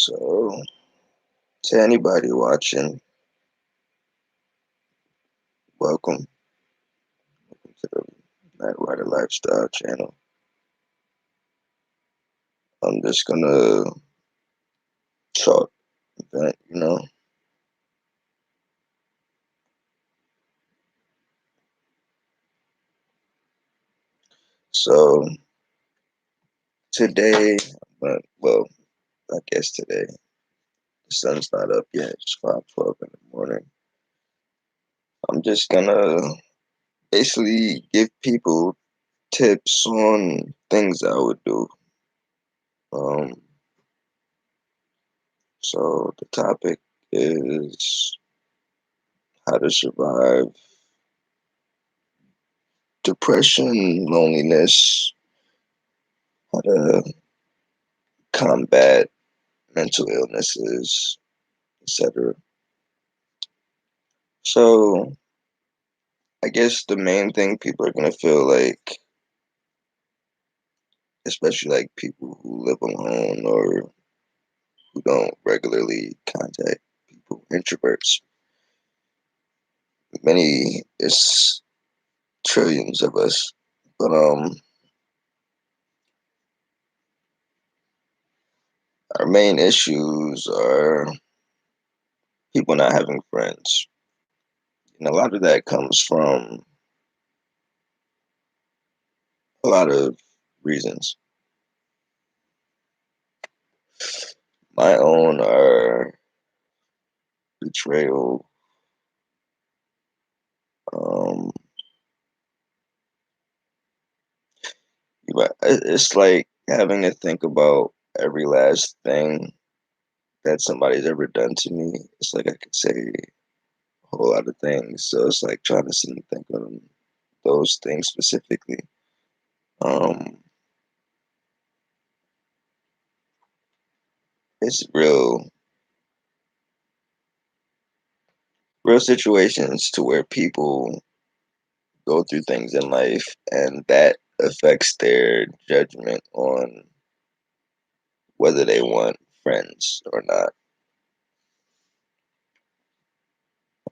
So, to anybody watching, welcome to the Mad Rider Lifestyle channel. I'm just gonna talk, vent. So, today, well, I guess today, the sun's not up yet, it's 5:12 in the morning. I'm just gonna basically give people tips on things I would do. Um, so, the topic is how to survive depression, loneliness, how to combat mental illnesses, etc. So, I guess the main thing people are gonna feel like, especially like people who live alone or who don't regularly contact people, introverts. Many, it's trillions of us, but our main issues are people not having friends, and a lot of that comes from a lot of reasons. My own are betrayal, um, but it's like having to think about every last thing that somebody's ever done to me. It's like I could say a whole lot of things, so it's like trying to sit and think of those things specifically. Um, it's real situations to where people go through things in life, and that affects their judgment on whether they want friends or not.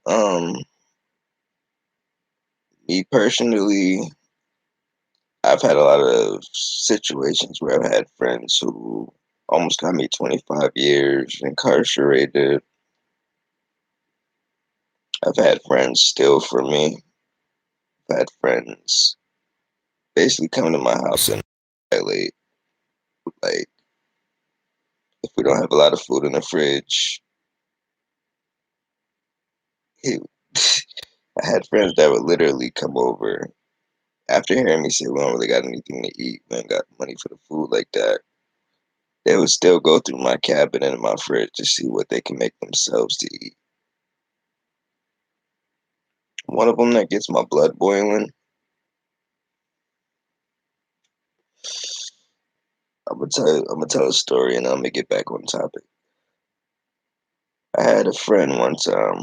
Um, Me personally, I've had a lot of situations where I've had friends who almost got me 25 years incarcerated. I've had friends steal from me. I've had friends basically come to my house and violate. Like, if we don't have a lot of food in the fridge, he, I had friends that would literally come over after hearing me say we don't really got anything to eat, we ain't got money for the food like that. They would still go through my cabinet and my fridge to see what they can make themselves to eat. One of them that gets my blood boiling. I'm gonna tell a story and I'm gonna get back on topic. I had a friend one time.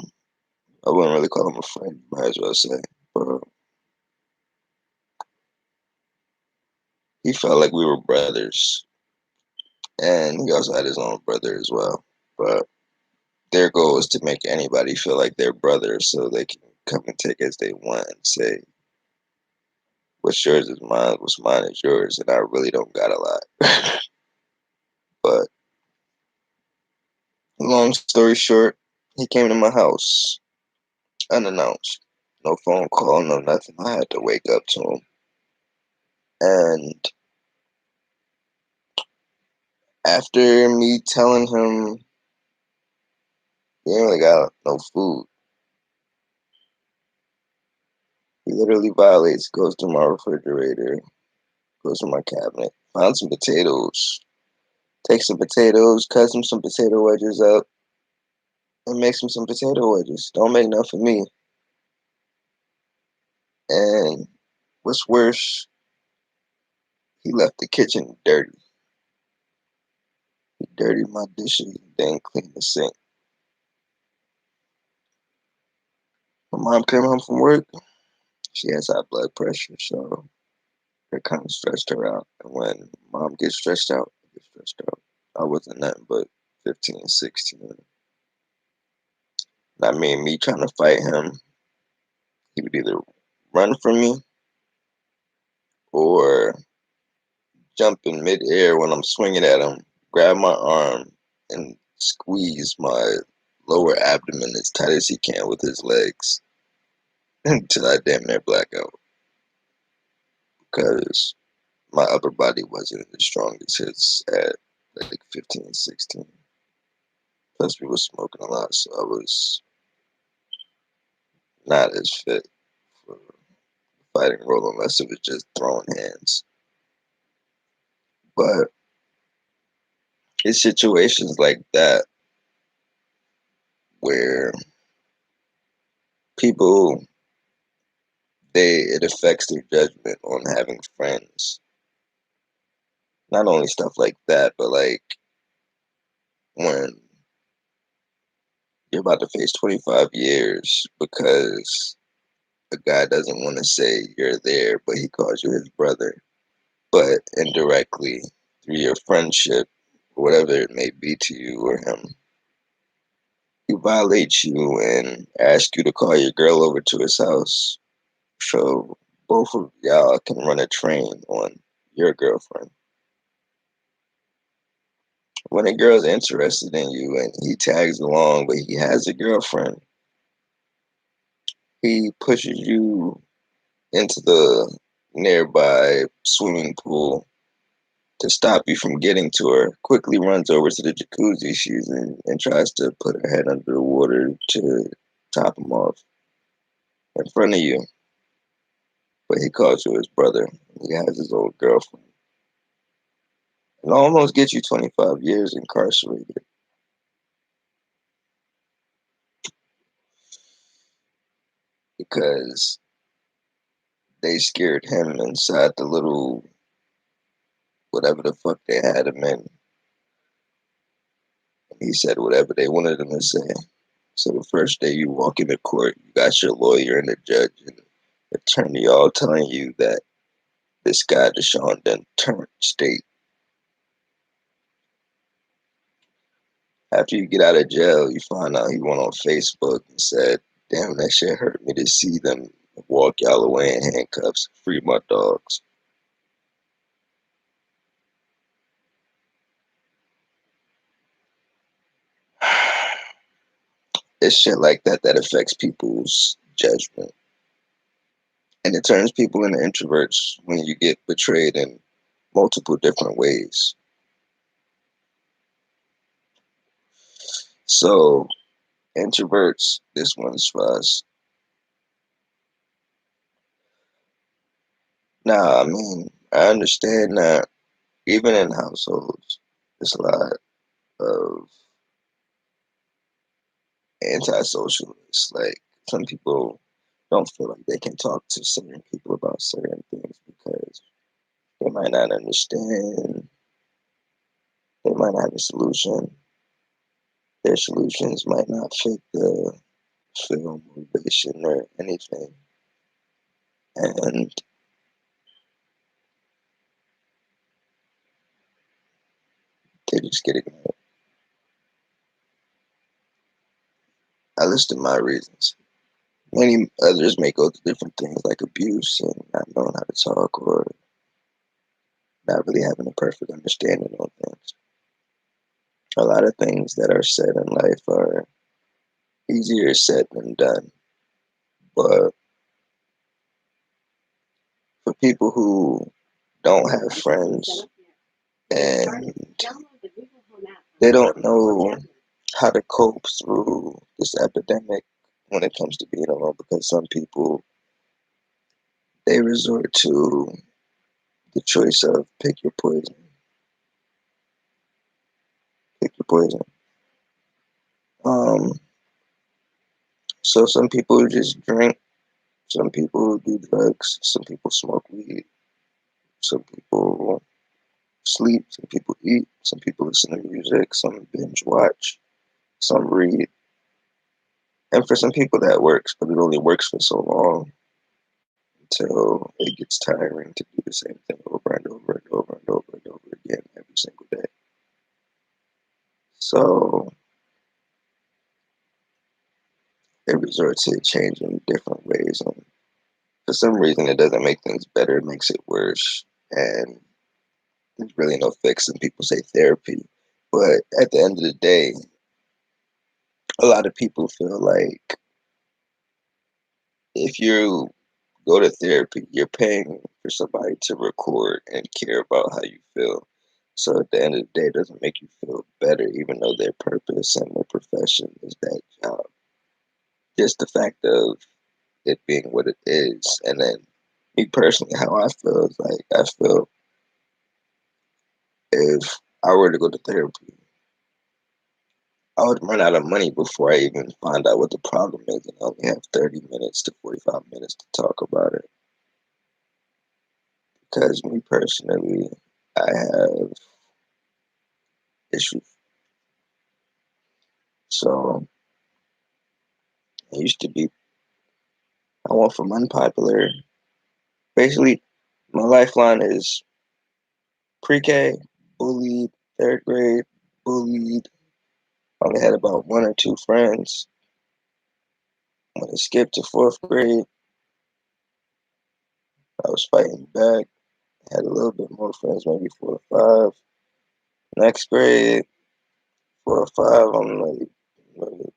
I wouldn't really call him a friend, might as well say, but he felt like we were brothers, and he also had his own brother as well. But their goal is to make anybody feel like they're brothers, so they can come and take as they want and say, "What's yours is mine. What's mine is yours," and I really don't got a lot. But long story short, he came to my house unannounced. No phone call, no nothing. I had to wake up to him. And after me telling him he ain't really got no food, he literally violates, goes to my refrigerator, goes to my cabinet, finds some potatoes, takes some potatoes, cuts him some potato wedges up, and makes him some potato wedges. Don't make none for me. And what's worse, he left the kitchen dirty. He dirtied my dishes, then cleaned the sink. My mom came home from work. She has high blood pressure, so it kind of stressed her out. And when mom gets stressed out, I get stressed out. I wasn't nothing but 15, 16. I mean, me trying to fight him, he would either run from me or jump in midair when I'm swinging at him, grab my arm, and squeeze my lower abdomen as tight as he can with his legs until I damn near black out. Because my upper body wasn't as strong as his at like 15, 16. Plus, we was smoking a lot, so I was not as fit for the fighting role unless it was just throwing hands. But it's situations like that where people it affects their judgment on having friends. Not only stuff like that, but like when you're about to face 25 years because a guy doesn't want to say you're there, but he calls you his brother. But indirectly, through your friendship, whatever it may be to you or him, he violates you and asks you to call your girl over to his house. So both of y'all can run a train on your girlfriend. When a girl's interested in you and he tags along, but he has a girlfriend, he pushes you into the nearby swimming pool to stop you from getting to her, quickly runs over to the jacuzzi she's in and tries to put her head under the water to top him off in front of you. But he calls you his brother. He has his old girlfriend. And almost gets you 25 years incarcerated because they scared him inside the little whatever the fuck they had him in. And he said whatever they wanted him to say. So the first day you walk into court, you got your lawyer and the judge and the attorney all telling you that this guy Deshaun done turned state. After you get out of jail, you find out he went on Facebook and said, "Damn, that shit hurt me to see them walk y'all away in handcuffs. Free my dogs." It's shit like that that affects people's judgment. And it turns people into introverts when you get betrayed in multiple different ways. So, introverts, this one's for us. Now, I mean, I understand that even in households, there's a lot of antisocialists. Like, some people don't feel like they can talk to certain people about certain things because they might not understand, they might not have a solution. Their solutions might not fit the film, motivation, or anything. And they just get ignored. I listed my reasons. Many others may go through different things like abuse and not knowing how to talk or not really having a perfect understanding on things. A lot of things that are said in life are easier said than done. But for people who don't have friends and they don't know how to cope through this epidemic when it comes to being alone, because some people they resort to the choice of pick your poison. Pick your poison. Um, so some people just drink, some people do drugs, some people smoke weed, some people sleep, some people eat, some people listen to music, some binge watch, some read. And for some people that works, but it only works for so long until it gets tiring to do the same thing over and over and over and over and over again every single day. So they resort to change in different ways, and for some reason it doesn't make things better, it makes it worse. And there's really no fix, and people say therapy. But at the end of the day, a lot of people feel like if you go to therapy, you're paying for somebody to record and care about how you feel. So at the end of the day, it doesn't make you feel better, even though their purpose and their profession is that job. Just the fact of it being what it is. And then me personally, how I feel is like I feel if I were to go to therapy, I would run out of money before I even find out what the problem is, and I only have 30 minutes to 45 minutes to talk about it. Because me personally, I have issues. So it used to be I went from unpopular. Basically, my lifeline is pre-K, bullied, third grade, bullied. I only had about one or two friends. When I skipped to fourth grade, I was fighting back. Had a little bit more friends, maybe four or five. Next grade, four or five, I'm like the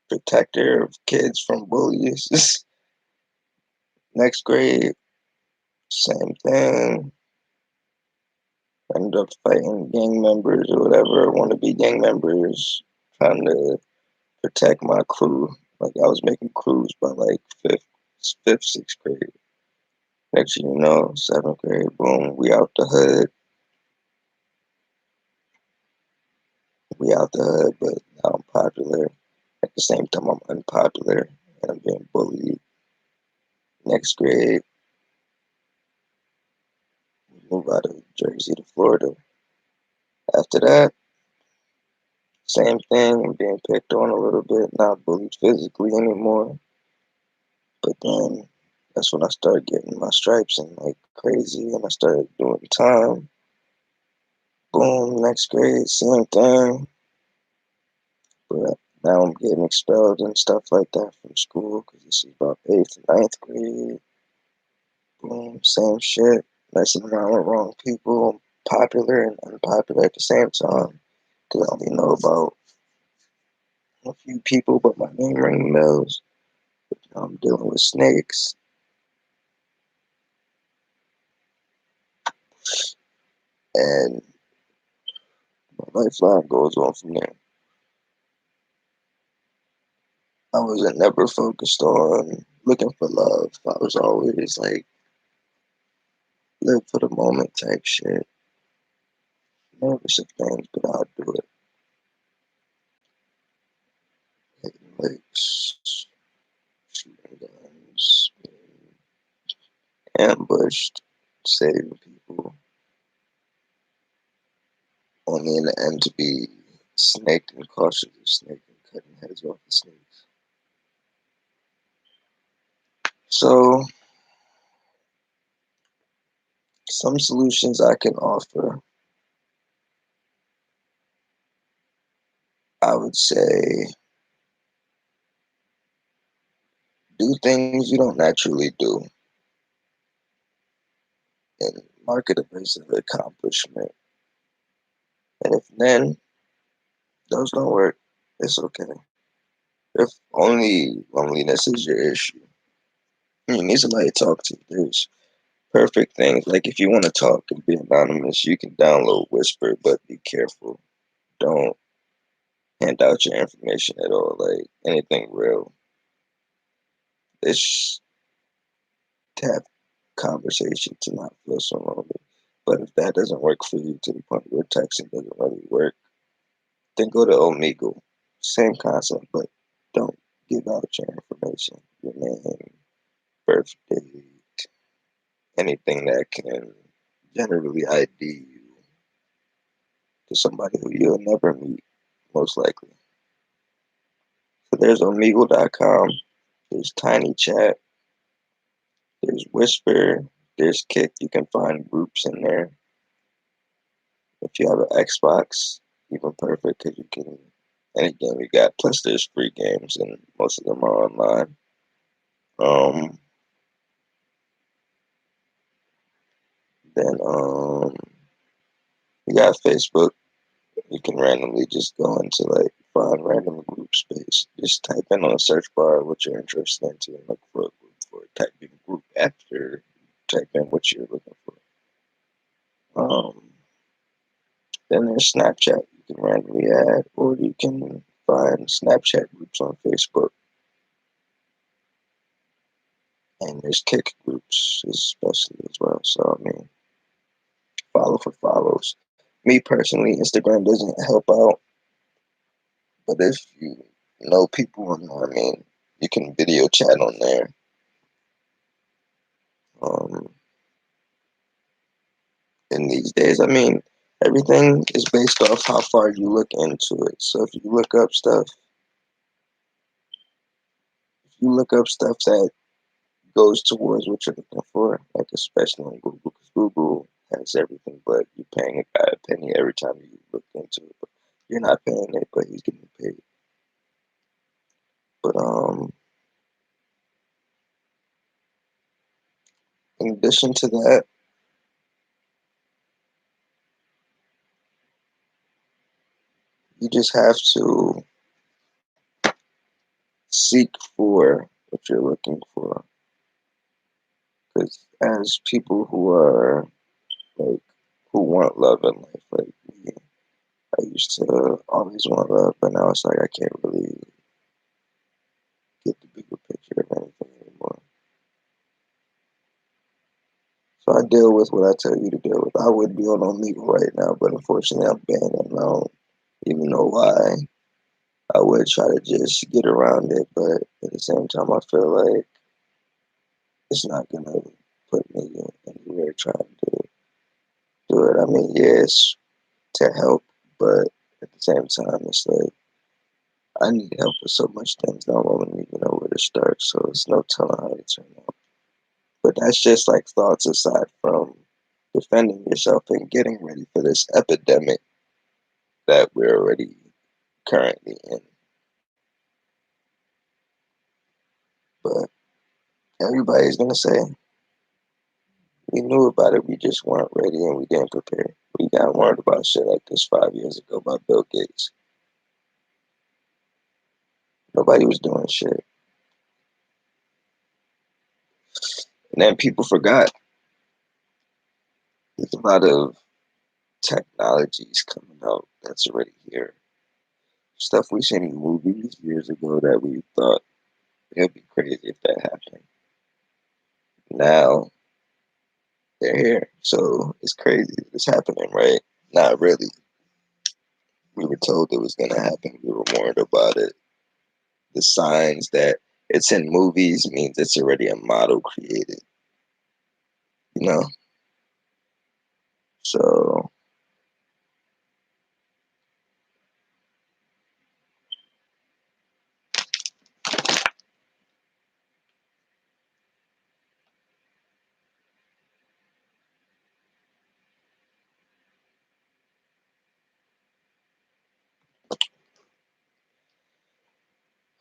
protector of kids from bullies. Next grade, same thing. Ended up fighting gang members or whatever, want to be gang members, trying to protect my crew. Like I was making crews by like sixth grade. Next thing you know, seventh grade, boom, we out the hood. We out the hood, but now I'm popular. At the same time, I'm unpopular and I'm being bullied. Next grade, we move out of Jersey to Florida. After that, same thing. I'm being picked on a little bit, not bullied physically anymore. But then that's when I started getting my stripes and like crazy, and I started doing time. Boom, next grade, same thing. But now I'm getting expelled and stuff like that from school because this is about eighth and ninth grade. Boom, same shit. Messing around with wrong people, popular and unpopular at the same time. Because I only know about a few people, but my name ring bells. I'm dealing with snakes, and my lifeline goes on from there. I wasn't never focused on looking for love. I was always like live for the moment type shit. Nervous of things, but I'll do it. Hitting licks, shooting guns, being ambushed, saving people, only in the end to be snaked and cautious of snake and cutting heads off the snakes. So some solutions I can offer, I would say do things you don't naturally do and market a place of accomplishment. And if then those don't work, it's okay. If only loneliness is your issue, you need somebody to talk to. There's perfect things. Like if you want to talk and be anonymous, you can download Whisper, but be careful. Don't hand out your information at all. Like anything real. It's to have conversation to not feel so lonely. But if that doesn't work for you to the point where texting doesn't really work, then go to Omegle. Same concept, but don't give out your information, your name, birthday, anything that can generally ID you to somebody who you'll never meet, most likely. So there's Omegle.com, there's TinyChat, there's Whisper, there's Kick. You can find groups in there. If you have an Xbox, even perfect because you can any game you got. Plus, there's free games, and most of them are online. Um, then you got Facebook. You can randomly just go into like find random group space. Just type in on the search bar what you're interested into and look for a group for it. Type in group after type in what you're looking for. Then there's Snapchat. You can randomly add, or you can find Snapchat groups on Facebook. And there's Kick groups especially as well. So I mean, follow for follows. Me personally, Instagram doesn't help out, but if you know people on there, I mean, you can video chat on there. Um, in these days, I mean, everything is based off how far you look into it. So if you look up stuff that goes towards what you're looking for, like especially on Google, because Google has everything, but you're paying a guy a penny every time you look into it. But you're not paying it, but he's getting paid. But in addition to that, you just have to seek for what you're looking for. Because as people who are like who want love in life, like me, I used to always want love, but now it's like I can't really get the bigger picture of anything anymore. So I deal with what I tell you to deal with. I would be on Omegle right now, but unfortunately I'm banned and I don't even know why. I would try to just get around it, but at the same time I feel like it's not gonna put me anywhere trying to do it. I mean, yes, to help, but at the same time it's like I need help with so much things that I won't even know where to start, so it's no telling how to turn out. But that's just like thoughts aside from defending yourself and getting ready for this epidemic that we're already currently in. But everybody's gonna say we knew about it, we just weren't ready and we didn't prepare. We got warned about shit like this 5 years ago by Bill Gates. Nobody was doing shit. And then people forgot there's a lot of technologies coming out that's already here. Stuff we seen in movies years ago that we thought it'd be crazy if that happened. Now they're here. So it's crazy. It's happening, right? Not really. We were told it was gonna happen. We were warned about it. The signs that it's in movies means it's already a model created, you know? So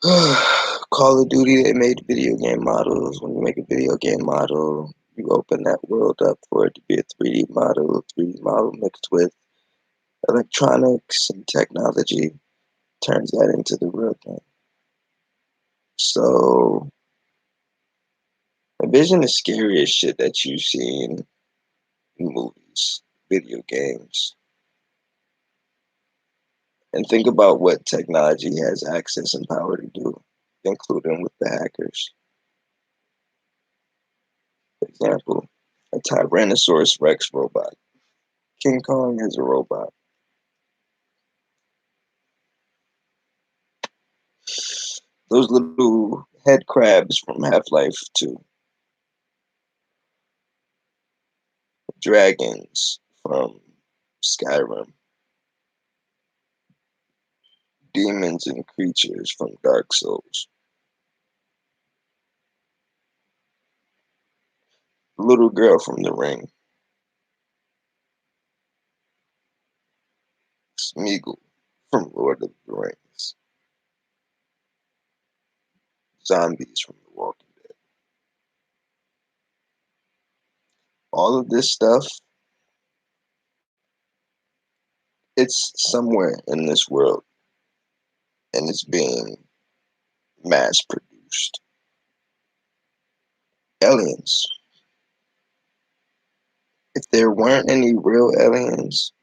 Call of Duty, they made video game models. When you make a video game model, you open that world up for it to be a 3D model. A 3D model mixed with electronics and technology turns that into the real thing. So envision the scariest shit that you've seen in movies, video games, and think about what technology has access and power to do, including with the hackers. For example, a Tyrannosaurus Rex robot. King Kong is a robot. Those little head crabs from Half-Life 2. Dragons from Skyrim. Demons and creatures from Dark Souls. Little girl from The Ring. Smeagol from Lord of the Rings, zombies from The Walking Dead. All of this stuff, it's somewhere in this world and it's being mass produced. Aliens. If there weren't any real aliens,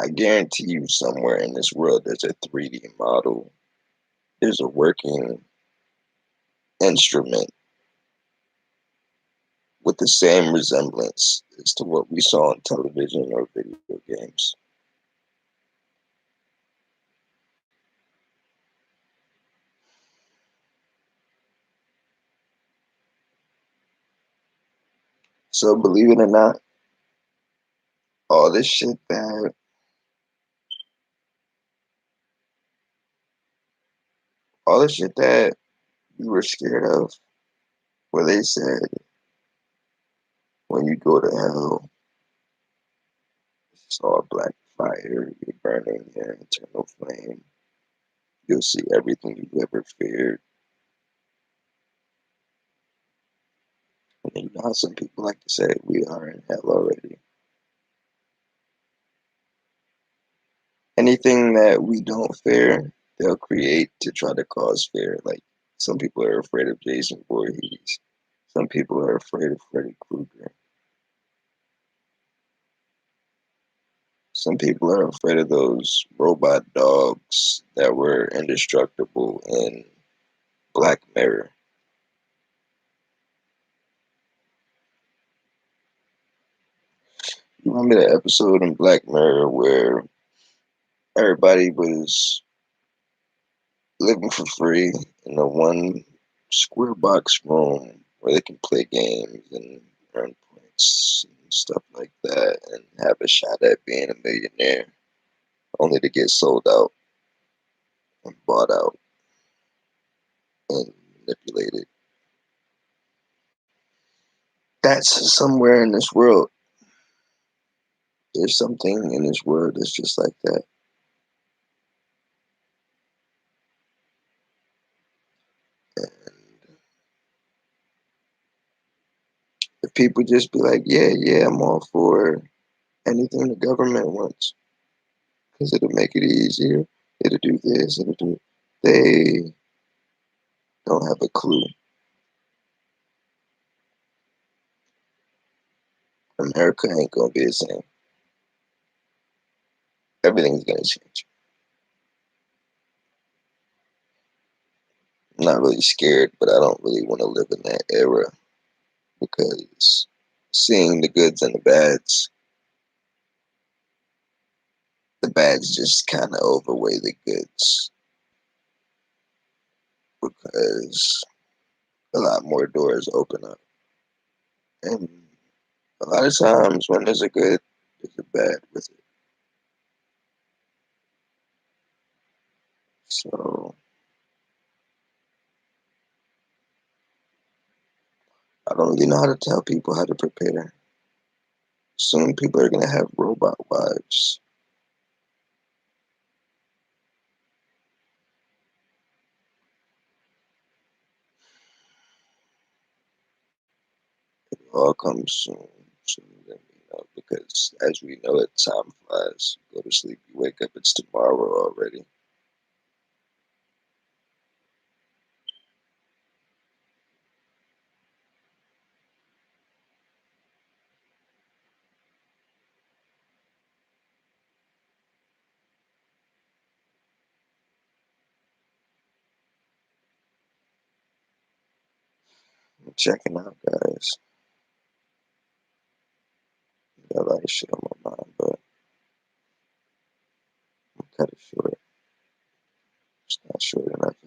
I guarantee you somewhere in this world there's a 3D model, there's a working instrument with the same resemblance as to what we saw on television or video games. So believe it or not, all this shit that all the shit that we were scared of, where they said when you go to hell, it's all black fire, you're burning your eternal flame. You'll see everything you've ever feared. And you know how some people like to say we are in hell already. Anything that we don't fear, they'll create to try to cause fear. Like some people are afraid of Jason Voorhees. Some people are afraid of Freddy Krueger. Some people are afraid of those robot dogs that were indestructible in Black Mirror. You remember that episode in Black Mirror where everybody was living for free in a one square box room where they can play games and earn points and stuff like that and have a shot at being a millionaire only to get sold out and bought out and manipulated. That's somewhere in this world. There's something in this world that's just like that. And if people just be like, yeah, yeah, I'm all for anything the government wants, because it'll make it easier, it'll do this, it'll do. They don't have a clue. America ain't gonna be the same. Everything's gonna change. I'm not really scared, but I don't really want to live in that era because seeing the bads just kind of overweigh the goods because a lot more doors open up. And a lot of times when there's a good, there's a bad with it. So I don't really know how to tell people how to prepare. Soon people are gonna have robot wives. It all comes soon, sooner than we know, because as we know it, time flies. You go to sleep, you wake up, it's tomorrow already. I'm checking out, guys. Got a lot of shit on my mind, but I'm cut it short. It's not short enough.